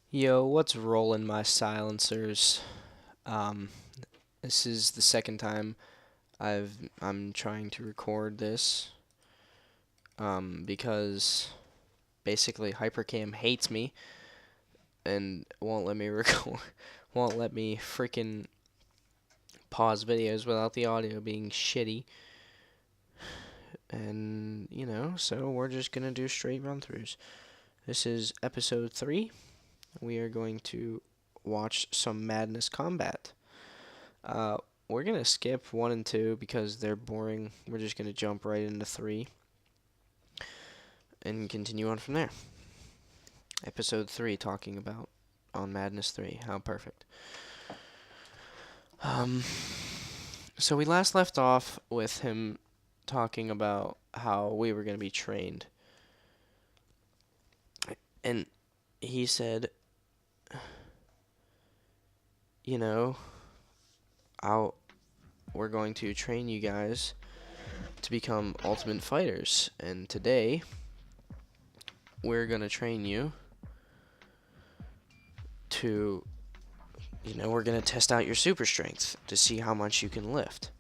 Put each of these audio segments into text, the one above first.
Yo, what's rolling my silencers? Um, this is the second time I'm trying to record this. Because basically Hypercam hates me and won't let me record, won't let me freaking pause videos without the audio being shitty. And so we're just gonna do straight run-throughs. This is episode 3. We are going to watch some Madness Combat. Uh, we're gonna skip 1 and 2 because they're boring. We're just gonna jump right into 3 and continue on from there. Episode 3, talking about on Madness 3. How perfect. Um, so we last left off with him talking about how we were gonna be trained, and he said, you know, I'll we're going to train you guys to become ultimate fighters, and today we're gonna train you to, we're gonna test out your super strength to see how much you can lift.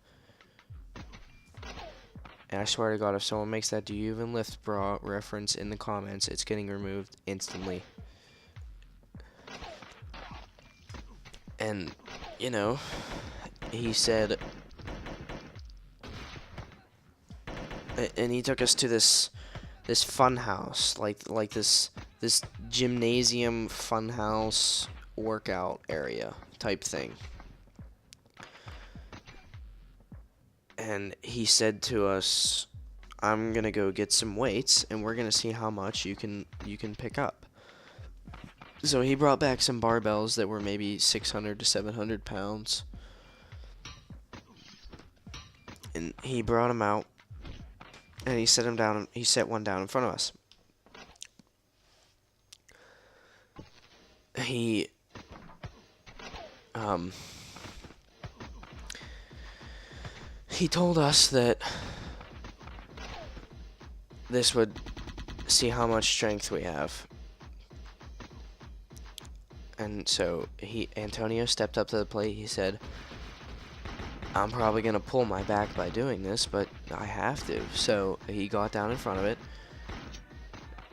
And I swear to God, if someone makes that "do you even lift, bra" reference in the comments, it's getting removed instantly. And, he said, and he took us to this fun house, like this gymnasium fun house workout area type thing. And he said to us, I'm gonna go get some weights and we're gonna see how much you can pick up. So he brought back some barbells that were maybe 600 to 700 pounds. And he brought them out and he set one down in front of us. He told us that this would see how much strength we have. And so Antonio stepped up to the plate. He said, I'm probably going to pull my back by doing this, but I have to. So he got down in front of it,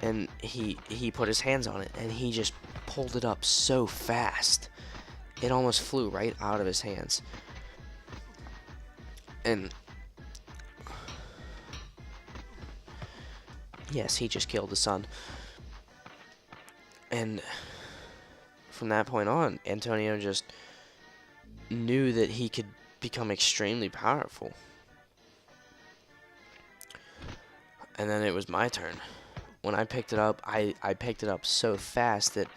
and he put his hands on it, and he just pulled it up so fast. It almost flew right out of his hands. And yes, he just killed the sun. And from that point on, Antonio just knew that he could become extremely powerful. And then it was my turn. When I picked it up, I picked it up so fast that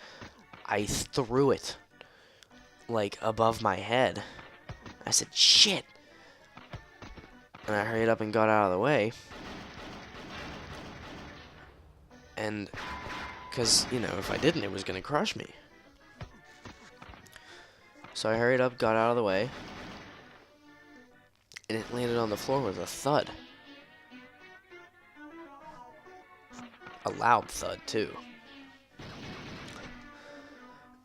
I threw it like above my head. I said, shit! And I hurried up and got out of the way. And, because, if I didn't, it was going to crush me. So I hurried up, got out of the way, and it landed on the floor with a thud. A loud thud, too.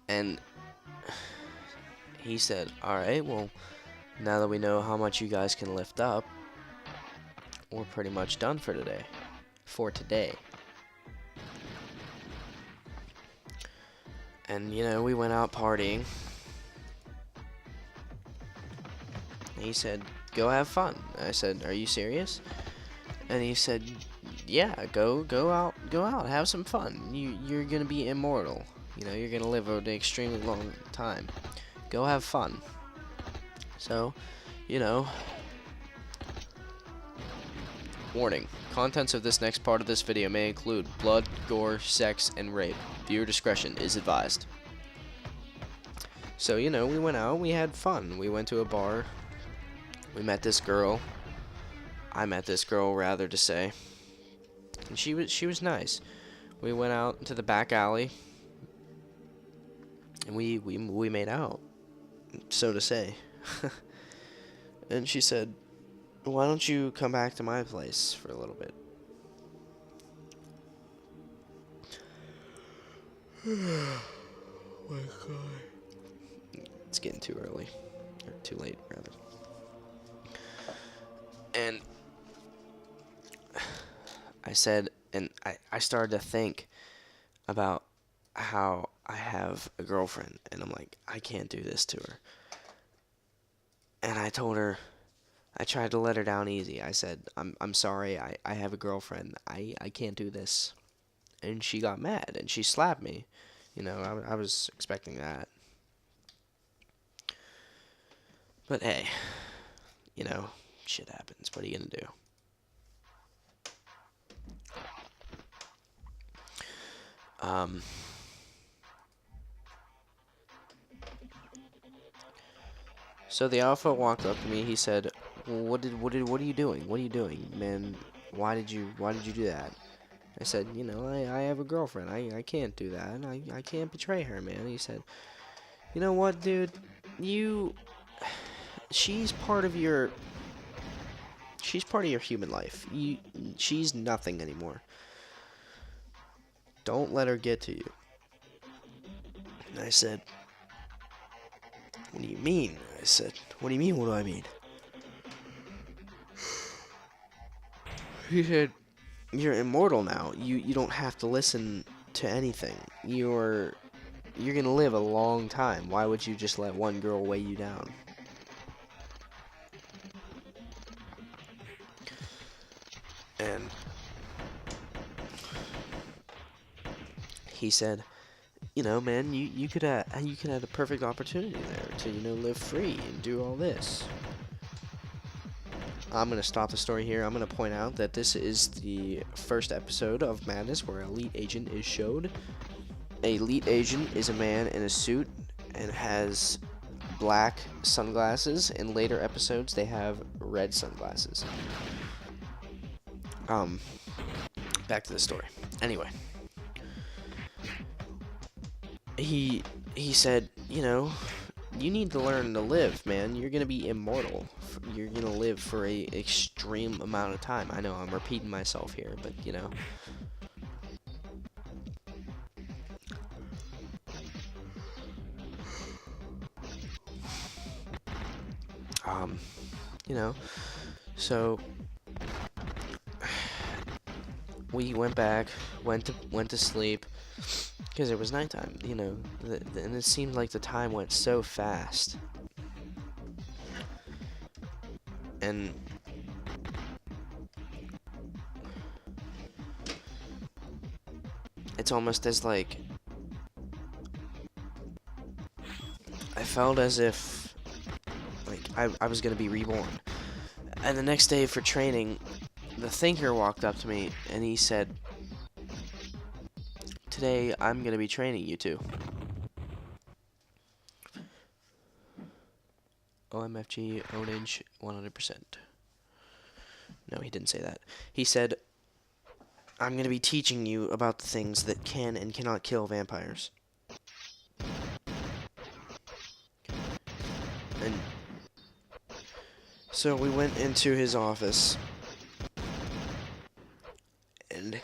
And he said, alright, well, now that we know how much you guys can lift up, we're pretty much done for today. And, we went out partying. He said, go have fun. I said, are you serious? And he said, yeah, go out, have some fun. You're gonna be immortal. You're gonna live an extremely long time. Go have fun. So, warning. Contents of this next part of this video may include blood, gore, sex, and rape. Viewer discretion is advised. So, we went out, we had fun. We went to a bar. We met this girl. I met this girl, rather to say. And she was nice. We went out into the back alley. And we made out, so to say. And she said, why don't you come back to my place for a little bit? my god. It's getting too early. Or too late, rather. And I said, and I started to think about how I have a girlfriend, and I'm like, I can't do this to her. And I told her, I tried to let her down easy. I said, I'm sorry, I have a girlfriend. I can't do this. And she got mad, and she slapped me. You know, I was expecting that. But hey, you know, shit happens. What are you gonna do? Um, so the alpha walked up to me. He said, well, what are you doing? What are you doing, man? Why did you do that? I said, you know, I have a girlfriend. I can't do that. I can't betray her, man. He said, you know what, dude? She's part of your human life. She's nothing anymore. Don't let her get to you. And I said, what do you mean? I said, what do you mean? What do I mean? He said, you're immortal now. You don't have to listen to anything. You're gonna live a long time. Why would you just let one girl weigh you down? And he said, you know, man, you could have a perfect opportunity there to, you know, live free and do all this. I'm gonna stop the story here. I'm gonna point out that this is the first episode of Madness where Elite Agent is showed. Elite Agent is a man in a suit and has black sunglasses. In later episodes, they have red sunglasses. Back to the story. Anyway, he said, you know, you need to learn to live, man. You're gonna be immortal. You're gonna live for a extreme amount of time. I know I'm repeating myself here, but you know. You know, so we went back, went to sleep, because it was nighttime, you know, and it seemed like the time went so fast. And it's almost as like I felt as if like I was gonna be reborn. And the next day for training, the thinker walked up to me and he said, today I'm gonna be training you two. OMFG, Ownage, 100%. No, he didn't say that. He said, I'm gonna be teaching you about the things that can and cannot kill vampires. And so we went into his office, and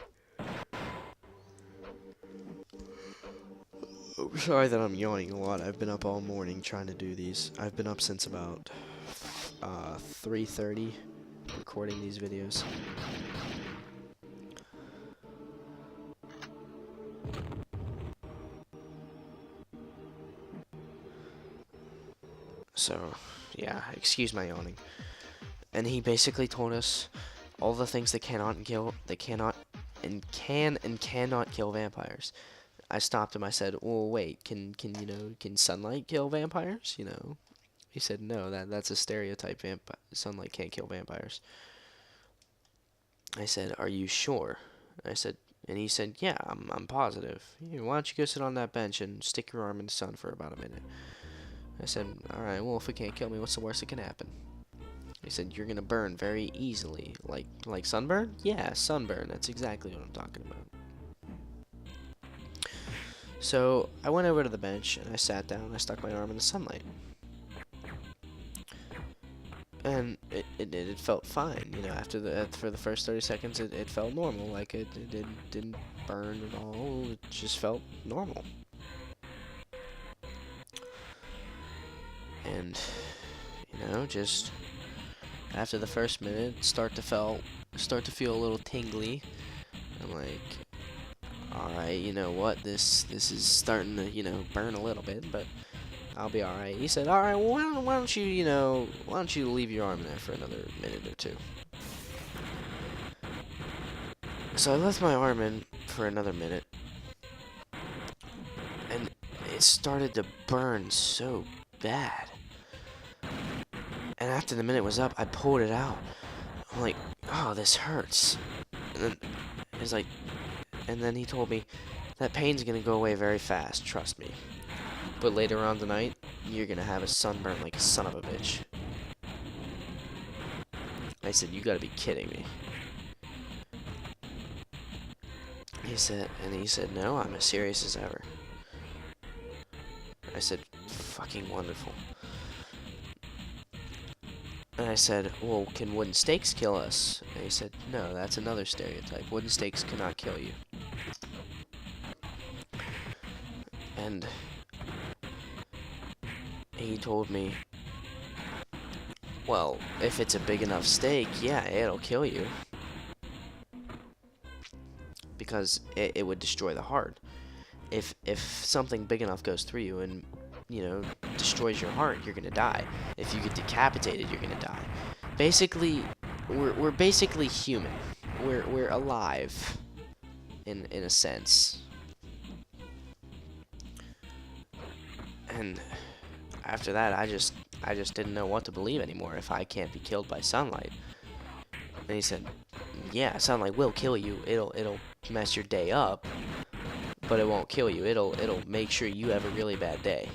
I'm sorry that I'm yawning a lot. I've been up all morning trying to do these. I've been up since about 3:30 recording these videos. So, yeah, excuse my yawning. And he basically told us all the things that cannot and cannot kill vampires. I stopped him. I said, "Well, wait. Can sunlight kill vampires? You know?" He said, "No. That's a stereotype. Sunlight can't kill vampires." I said, "Are you sure?" And he said, "Yeah, I'm positive. Why don't you go sit on that bench and stick your arm in the sun for about a minute?" I said, "All right. Well, if it can't kill me, what's the worst that can happen?" He said, "You're gonna burn very easily, like sunburn." Yeah, sunburn. That's exactly what I'm talking about. So I went over to the bench and I sat down and I stuck my arm in the sunlight. And it felt fine, you know, for the first 30 seconds it felt normal, like it didn't burn at all, it just felt normal. And, just after the first minute, start to feel a little tingly. I'm like, all right, you know what? This is starting to, burn a little bit, but I'll be all right. He said, all right, well, why don't you leave your arm there for another minute or two? So I left my arm in for another minute, and it started to burn so bad. And after the minute was up, I pulled it out. I'm like, oh, this hurts. And then he's like, and then he told me, that pain's gonna go away very fast, trust me. But later on tonight, you're gonna have a sunburn like a son of a bitch. I said, you gotta be kidding me. He said, no, I'm as serious as ever. I said, fucking wonderful. And I said, well, can wooden stakes kill us? And he said, no, that's another stereotype. Wooden stakes cannot kill you. And he told me, well, if it's a big enough stake, yeah, it'll kill you. Because it would destroy the heart. If something big enough goes through you and, destroys your heart, you're gonna die. If you get decapitated, you're gonna die. Basically, we're basically human. We're alive, in a sense. And after that, I just didn't know what to believe anymore. If I can't be killed by sunlight, and he said, yeah, sunlight will kill you. It'll mess your day up, but it won't kill you. It'll make sure you have a really bad day.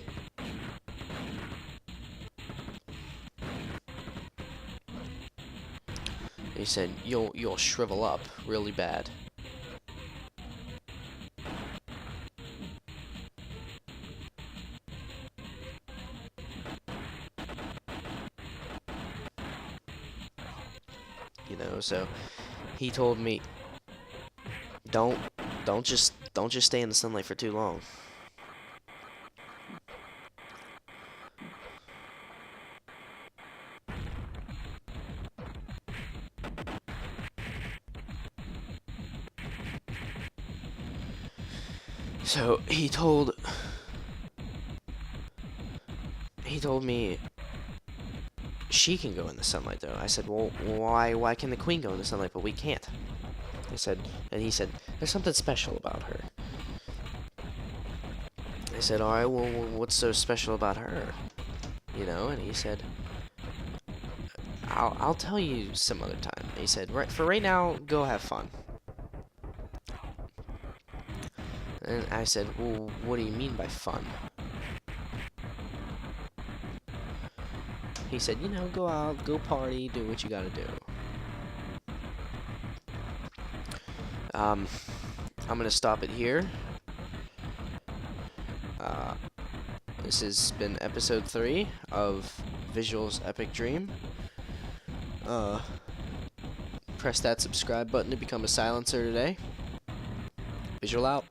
He said, you'll shrivel up really bad. So he told me, don't just stay in the sunlight for too long. So he told me she can go in the sunlight though. I said, well, why can the queen go in the sunlight but we can't? He said, there's something special about her. I said, all right, well, what's so special about her? And he said, I'll tell you some other time. He said, for right now, go have fun. And I said, well, what do you mean by fun? He said, go out, go party, do what you gotta do. I'm gonna stop it here. This has been episode 3 of Visual's Epic Dream. Press that subscribe button to become a silencer today. Visual out.